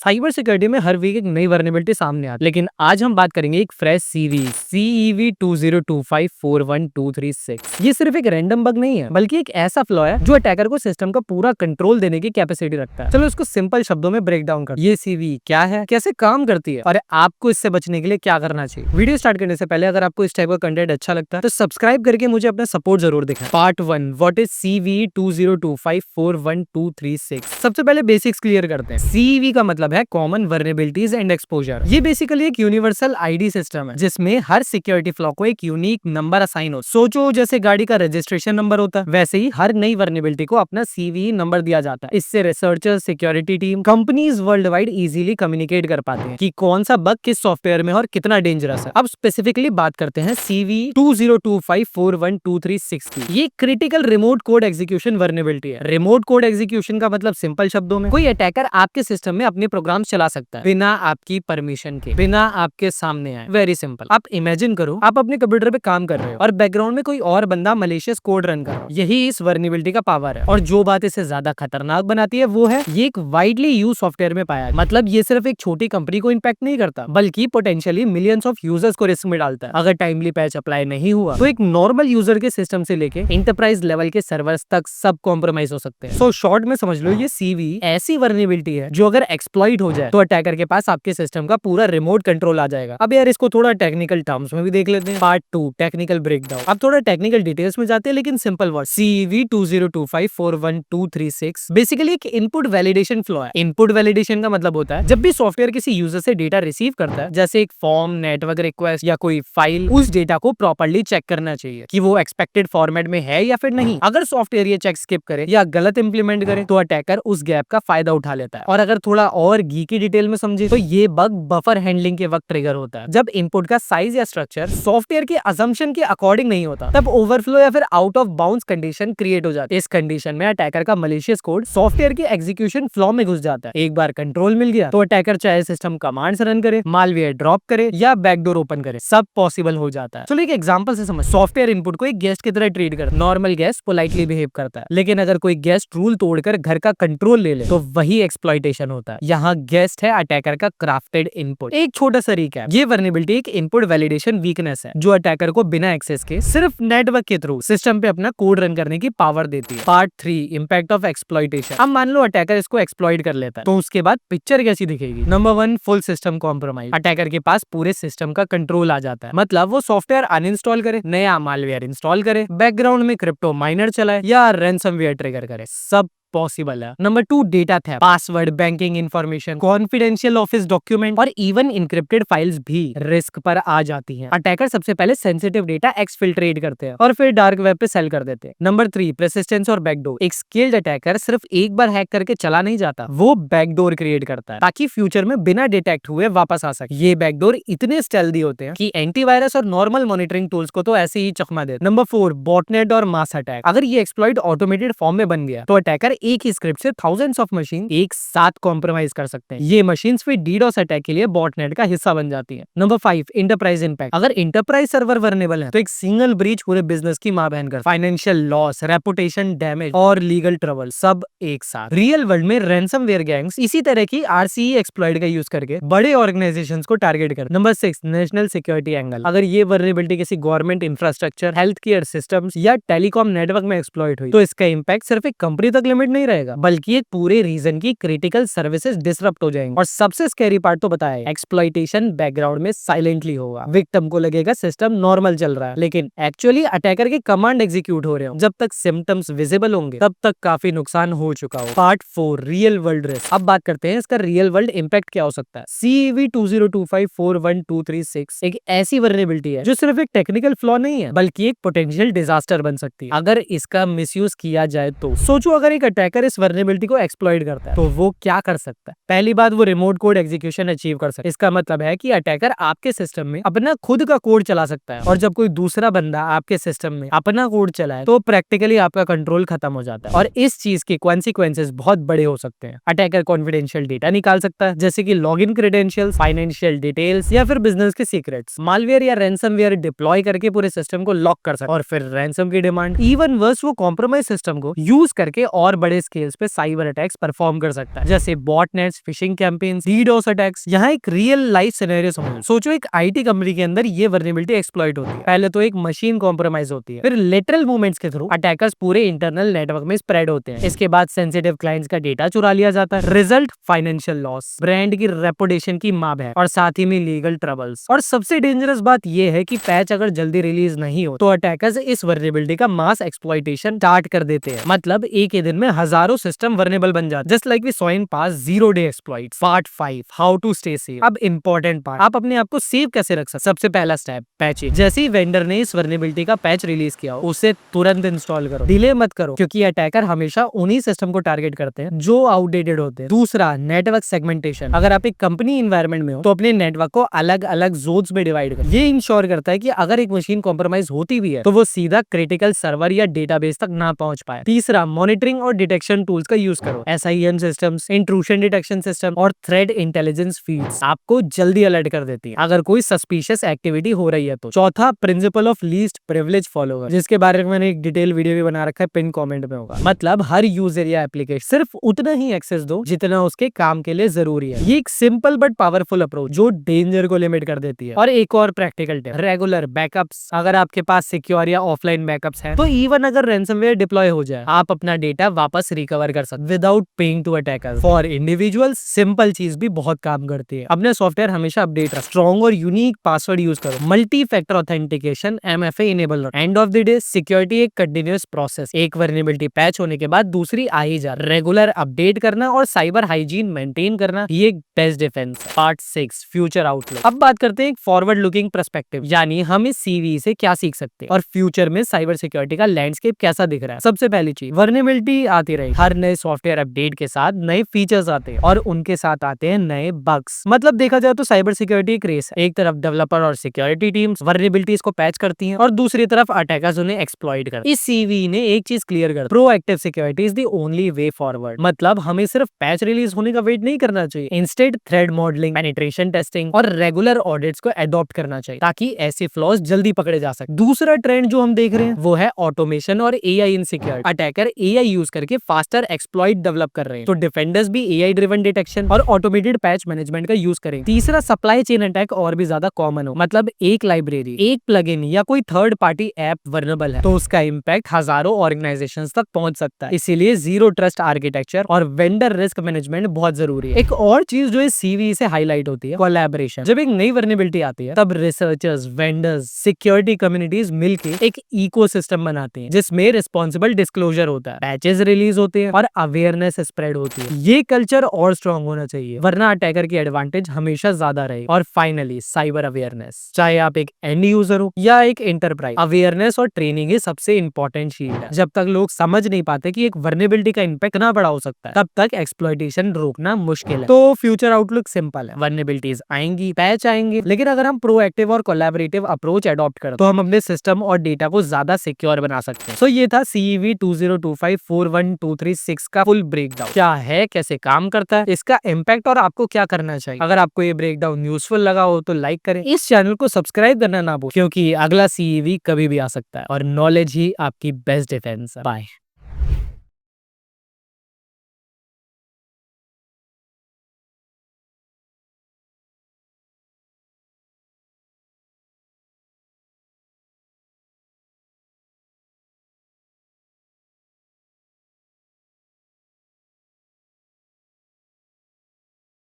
Cyber security में हर week एक नई वर्नेबिलिटी सामने आती है, लेकिन आज हम बात करेंगे एक फ्रेश सीरीज CEV 2025412336। ये सिर्फ एक रैंडम बग नहीं है, बल्कि एक ऐसा फ्लॉ है जो अटैकर को सिस्टम का पूरा कंट्रोल देने की कैपेसिटी रखता है। चलो इसको सिंपल शब्दों में ब्रेक डाउन कर। ये सीवी क्या है, कैसे काम करती है और आपको इससे बचने के लिए क्या करना चाहिए। वीडियो स्टार्ट करने से पहले अगर आपको इस टाइप का कंटेंट अच्छा लगता है तो सब्सक्राइब करके मुझे अपना सपोर्ट जरूर दिखाएं। Part 1, what is CVE 2025412336। सबसे पहले बेसिक्स क्लियर करते हैं। CEV का मतलब है कॉमन वर्नेबिलिटीज एंड एक्सपोजर। ये बेसिकली एक यूनिवर्सल आईडी सिस्टम है जिसमें हर सिक्योरिटी फ्लॉ को एक यूनिक नंबर असाइन हो। सोचो जैसे गाड़ी का रजिस्ट्रेशन नंबर होता है, वैसे ही हर नई वर्नेबिलिटी को अपना CVE नंबर दिया जाता है। इससे researcher, security team, companies world wide easily communicate कर पाते हैं कि कौन सा बग किस सॉफ्टवेयर में और कितना डेंजरस है। अब स्पेसिफिकली बात करते हैं CVE 2025412336 की। ये critical remote code execution vulnerability है। रिमोट कोड एग्जीक्यूशन का मतलब सिंपल शब्दों में, कोई अटैकर आपके सिस्टम में अपने प्रोग्राम चला सकता है बिना आपकी परमिशन के, बिना आपके सामने आए। Very simple. आप इमेजिन करो आप अपने कंप्यूटर पे काम कर रहे हो और बैकग्राउंड में कोई और बंदा मलिशियस कोड रन कर रहा है। यही इस वर्नेबिलिटी का पावर है। और जो बात इसे ज्यादा खतरनाक बनाती है वो है ये एक वाइडली यूज सॉफ्टवेयर में पाया है। मतलब ये सिर्फ एक छोटी कंपनी को इम्पैक्ट नहीं करता, बल्कि पोटेंशियली मिलियंस ऑफ यूजर्स को रिस्क में डालता है। अगर टाइमली पैच अप्लाई नहीं हुआ तो एक नॉर्मल यूजर के सिस्टम से लेके इंटरप्राइज लेवल के सर्वर्स तक सब कॉम्प्रोमाइज हो सकते हैं। सो शॉर्ट में समझ लो ये CV ऐसी वर्नेबिलिटी है जो अगर एक्सप्लॉइट हो जाए तो अटैकर के पास आपके सिस्टम का पूरा रिमोट कंट्रोल आ जाएगा। अब यार इसको थोड़ा टेक्निकल टर्म्स में भी देख लेते हैं। Part 2, technical breakdown. अब थोड़ा टेक्निकल डिटेल्स में जाते हैं, लेकिन सिंपल वर्ड। CEV 2025412336 बेसिकली एक इनपुट वैलिडेशन फ्लो है। इनपुट वैलिडेशन का मतलब होता है जब भी सॉफ्टवेयर किसी यूजर से डेटा रिसीव करता है, जैसे एक फॉर्म, नेटवर्क रिक्वेस्ट या कोई फाइल, उस डेटा को प्रॉपर्ली चेक करना चाहिए कि वो एक्सपेक्टेड फॉर्मेट में है या फिर नहीं। अगर सॉफ्टवेयर ये चेक स्किप करे या गलत इंप्लीमेंट करे तो अटैकर उस गैप का फायदा उठा लेता है। और अगर थोड़ा और गीकी डिटेल में समझे तो ये बग बफर हैंडलिंग के वक्त ट्रिगर होता है। जब इनपुट का साइज या स्ट्रक्चर सॉफ्टवेयर के असम्पशन के अकॉर्डिंग नहीं होता, तब ओवरफ्लो या फिर out of bounds condition create हो जाती है। इस कंडीशन में अटैकर का मलिशियस कोड सॉफ्टवेयर के एग्जीक्यूशन फ्लो में घुस जाता है। एक बार कंट्रोल मिल गया तो अटैकर चाहे सिस्टम कमांड्स रन करे, मालवेयर ड्रॉप करे या बैकडोर ओपन करे, सब पॉसिबल हो जाता है। चलो एक एग्जांपल से समझ। सॉफ्टवेयर इनपुट को एक गेस्ट की तरह ट्रीट कर। नॉर्मल गेस्ट पोलाइटली बिहेव करता है, लेकिन अगर कोई गेस्ट रूल तोड़कर घर का कंट्रोल ले ले तो वही एक्सप्लॉइटेशन होता है। यहाँ गेस्ट है अटैकर का क्राफ्टेड इनपुट। एक छोटा सा रिकैप। ये वर्नेबिलिटी एक इनपुट वैलिडेशन वीकनेस है जो अटैकर को बिना एक्सेस के सिर्फ नेटवर्क के थ्रू सिस्टम पे अपना कोड रन करने की पावर देती है। Part 3, impact of exploitation. अब मान लो अटैकर इसको एक्सप्लॉइट कर लेता है तो उसके बाद पिक्चर कैसी दिखेगी। Number 1, full system compromise. Attacker के पास पूरे सिस्टम का कंट्रोल आ जाता है। मतलब वो सॉफ्टवेयर अनइंस्टॉल करे, नया मालवेयर इंस्टॉल करे, बैकग्राउंड में क्रिप्टो माइनर चलाए या रैनसमवेयर ट्रिगर करे, सब पॉसिबल है। Number 2, data theft. Password, banking information, confidential office document और इवन इनक्रिप्टेड फाइल्स भी रिस्क पर आ जाती हैं। अटैकर सबसे पहले सेंसिटिव डेटा एक्सफिल्ट्रेट करते हैं और फिर डार्क वेब पे सेल कर देते हैं। नंबर 3, परसिस्टेंस और बैकडोर। एक स्किल्ड अटैकर सिर्फ एक बार हैक करके चला नहीं जाता, वो बैकडोर क्रिएट करता है ताकि फ्यूचर में बिना डिटेक्ट हुए वापस आ सके। ये बैकडोर इतने स्टेल्दी होते हैं कि एंटीवायरस और नॉर्मल मॉनिटरिंग टूल्स को तो ऐसे ही चकमा देते। नंबर 4, बॉटनेट और मास अटैक। अगर ये एक्सप्लॉइट ऑटोमेटेड फॉर्म में बन गया तो अटैकर एक ही स्क्रिप्ट से थाउजेंड्स ऑफ मशीन एक साथ कॉम्प्रोमाइज कर सकते हैं। ये मशीन्स फिर डीडोस अटैक के लिए बॉटनेट का हिस्सा बन जाती हैं। Number 5, enterprise impact. अगर इंटरप्राइज सर्वर वर्नेबल है तो एक सिंगल ब्रीच पूरे बिजनेस की मां बहन कर। फाइनेंशियल लॉस, रेपुटेशन डैमेज और लीगल ट्रबल सब एक साथ। रियल वर्ल्ड में रैनसमवेयर गैंग्स इसी तरह की RCE एक्सप्लॉइट का यूज करके बड़े ऑर्गेनाइजेशंस को टारगेट कर। Number 6, national security angle. अगर ये वर्नेबिलिटी किसी government infrastructure, health care systems या टेलीकॉम नेटवर्क में एक्सप्लॉइट हुई तो इसका इंपैक्ट सिर्फ एक कंपनी तक लिमिट नहीं रहेगा, बल्कि एक पूरे रीजन की क्रिटिकल सर्विसेज डिसरप्ट हो जाएंगे। और सबसे स्कैरी पार्ट तो बताया, एक्सप्लॉइटेशन बैकग्राउंड में साइलेंटली होगा। विक्टिम को लगेगा सिस्टम नॉर्मल चल रहा है, लेकिन एक्चुअली अटैकर के कमांड एग्जीक्यूट हो रहे हो। जब तक सिम्टम्स विजिबल होंगे तब तक काफी नुकसान हो चुका हो। Part 4, real world risk. अब बात करते हैं इसका रियल वर्ल्ड इंपैक्ट क्या हो सकता है। CEV 2025412336 एक ऐसी वर्नेबिलिटी है जो सिर्फ एक टेक्निकल फ्लॉ नहीं है, बल्कि एक पोटेंशियल डिजास्टर बन सकती है अगर इसका मिसयूज किया जाए तो। सोचो अगर एक अटैकर इस वर्नेबिलिटी को एक्सप्लॉइट करता है तो वो क्या कर सकता है। पहली बात, वो रिमोट कोड एग्जीक्यूशन अचीव कर सकता है। इसका मतलब है कि अटैकर आपके सिस्टम में अपना खुद का कोड चला सकता है, और जब कोई दूसरा बंदा आपके सिस्टम में अपना कोड चलाए तो प्रैक्टिकली आपका कंट्रोल खत्म हो जाता है। और इस चीज के कॉन्सिक्वेंसेस बहुत बड़े हो सकते हैं। अटैकर कॉन्फिडेंशियल डेटा निकाल सकता है, जैसे कि लॉगिन क्रेडेंशियल्स, फाइनेंशियल डिटेल्स या फिर बिजनेस के सीक्रेट्स। मालवेयर या रैनसमवेयर डिप्लॉय करके पूरे सिस्टम को लॉक कर सकता है, और फिर रैनसम की डिमांड। इवन वर्स, वो कॉम्प्रोमाइज सिस्टम को यूज करके और बड़े स्केल्स पे साइबर अटैक्स परफॉर्म कर सकता है, जैसे botnets, fishing campaigns, DDoS attacks. यहाँ एक रियल लाइफ सिनेरियो समझो। सोचो एक आईटी कंपनी के अंदर ये वर्नेबिलिटी एक्सप्लॉइट होती है। पहले तो एक मशीन कॉम्प्रोमाइज होती है, फिर लेटरल मूवमेंट्स के थ्रू अटैकर्स पूरे इंटरनल नेटवर्क में स्प्रेड होते हैं। इसके बाद सेंसिटिव क्लाइंट्स का डेटा चुरा लिया जाता है। रिजल्ट फाइनेंशियल लॉस, ब्रांड की रेपुटेशन की मार है, और साथ ही में लीगल ट्रबल्स। और सबसे डेंजरस बात यह है कि पैच अगर जल्दी रिलीज नहीं हो तो अटैकर्स इस वर्नेबिलिटी का मास एक्सप्लॉइटेशन स्टार्ट कर देते हैं। मतलब एक ही दिन में हजारों सिस्टम वर्नेबल बन जाते हैं, just like we saw in past 0-day exploits. Part 5, how to stay safe. अब इंपॉर्टेंट पार्ट, आप अपने आप को सेव कैसे रख सकते। सबसे पहला स्टेप, पैचिंग। जैसे ही वेंडर ने इस वर्नेबिलिटी का पैच रिलीज किया हो, उसे तुरंत इंस्टॉल करो, डिले मत करो, क्योंकि अटैकर हमेशा उन्हीं सिस्टम को टारगेट करते हैं जो आउटडेटेड होते हैं। दूसरा, नेटवर्क सेगमेंटेशन। अगर आप एक कंपनी एनवायरनमेंट में हो तो अपने नेटवर्क को अलग अलग जोन्स में डिवाइड करो। ये इंश्योर करता है कि अगर एक मशीन कॉम्प्रोमाइज होती भी है तो वो सीधा क्रिटिकल सर्वर या डेटाबेस तक ना पहुंच पाए। तीसरा, मॉनिटरिंग और डिटेक्शन टूल्स का यूज करो। SIM systems, intrusion detection system और थ्रेड इंटेलिजेंस फीड्स आपको जल्दी अलर्ट कर देती है अगर कोई सस्पिशियस एक्टिविटी हो रही है तो। चौथा, principle of least privilege follow कर, जिसके बारे में मैंने एक डिटेल वीडियो भी बना रखा है, पिन कमेंट में होगा। मतलब हर यूजर या एप्लीकेशन सिर्फ उतना ही एक्सेस दो जितना उसके काम के लिए जरूरी है। ये एक सिंपल बट पावरफुल अप्रोच जो डेंजर को लिमिट कर देती है। और एक और प्रैक्टिकल टिप, रेगुलर बैकअप्स। अगर आपके पास सिक्योर या ऑफलाइन बैकअप्स हैं तो इवन अगर रैंसमवेयर डिप्लॉय हो जाए, आप अपना डेटा वापस रिकवर कर सकते without paying to attacker. For individuals simple चीज भी बहुत काम करती है। अपने सॉफ्टवेयर हमेशा अपडेट रखो, स्ट्रॉन्ग और यूनिक पासवर्ड यूज करो, multi factor authentication MFA enable रखो। End of the day security एक कंटिन्यूअस प्रोसेस, एक वर्नेबिलिटी पैच होने के बाद दूसरी आ ही जा, रेगुलर अपडेट करना और साइबर हाइजीन मेंटेन करना, ये बेस्ट डिफेंस है। Part 6, future outlook. अब बात करते हैं एक फॉरवर्ड लुकिंग पर्सपेक्टिव, यानी हम इस CV से क्या सीख सकते हैं और फ्यूचर में साइबर सिक्योरिटी का लैंडस्केप कैसा दिख रहा है। सबसे पहली चीज, वर्नेबिलिटी आती रही, हर नए सॉफ्टवेयर अपडेट के साथ नए फीचर्स आते हैं और उनके साथ आते हैं नए बग्स। मतलब देखा जाए तो साइबर सिक्योरिटी एक रेस है। एक तरफ डेवलपर और सिक्योरिटी टीम्स वर्नेबिलिटीज को पैच करती हैं और दूसरी तरफ अटैकर्स उन्हें एक्सप्लॉइट करते हैं। इस CV ने एक चीज क्लियर कर, proactive security is the only way forward. मतलब हमें सिर्फ पैच रिलीज होने का वेट नहीं करना चाहिए, instead thread modelling, penetration testing और रेगुलर ऑडिट्स को अडॉप्ट करना चाहिए ताकि ऐसे फ्लॉज जल्दी पकड़े जा सके। दूसरा ट्रेंड जो हम देख रहे हैं वो है ऑटोमेशन और AI इन सिक्योरिटी। अटैकर AI यूज करके फास्टर एक्सप्लॉइट डेवलप कर रहे हैं, तो डिफेंडर्स भी AI ड्रिवन डिटेक्शन और ऑटोमेटेड पैच मैनेजमेंट का यूज करें। तीसरा, सप्लाई चेन अटैक और भी ज्यादा कॉमन हो। मतलब एक लाइब्रेरी, एक प्लगइन या कोई थर्ड पार्टी ऐप वर्नेबल है तो उसका इंपैक्ट हजारों ऑर्गेनाइजेशंस तक पहुंच सकता है। इसीलिए जीरो ट्रस्ट आर्किटेक्चर और वेंडर रिस्क मैनेजमेंट बहुत जरूरी है। एक और चीज जो इस CV से हाईलाइट होती है, कोलैबोरेशन। जब एक नई वर्नेबिलिटी आती है तब रिसर्चर्स, वेंडर्स, सिक्योरिटी कम्युनिटीज मिलकर एक इकोसिस्टम बनाते हैं जिसमें रिस्पॉन्सिबल डिस्क्लोजर होता है, पैचेस रिलीज होते हैं और अवेयरनेस स्प्रेड होती है। ये कल्चर और स्ट्रॉन्ग होना चाहिए वरना अटैकर की एडवांटेज हमेशा ज्यादा रहेगी। और फाइनली, साइबर अवेयरनेस। चाहे आप एक एंड यूजर हो या एक एंटरप्राइज, अवेयरनेस और ट्रेनिंग ही सबसे इंपॉर्टेंट शील्ड है। जब तक लोग समझ नहीं पाते कि एक वर्नेबिलिटी का इंपैक्ट ना बड़ा हो सकता है तब तक एक्सप्लॉइटेशन रोकना मुश्किल है। तो फ्यूचर आउटलुक सिंपल है, वर्नेबिलिटीज आएंगी, पैच आएंगे, लेकिन अगर हम प्रोएक्टिव और कोलैबोरेटिव अप्रोच अडॉप्ट करें तो हम अपने सिस्टम और डेटा को ज्यादा सिक्योर बना सकते हैं। तो ये था CEV 2025-41236 का फुल ब्रेकडाउन। क्या है, कैसे काम करता है, इसका इम्पैक्ट और आपको क्या करना चाहिए। अगर आपको ये ब्रेकडाउन यूजफुल लगा हो तो लाइक करें, इस चैनल को सब्सक्राइब करना ना भूलें क्योंकि अगला CEV कभी भी आ सकता है और नॉलेज ही आपकी बेस्ट डिफेंस है। बाय।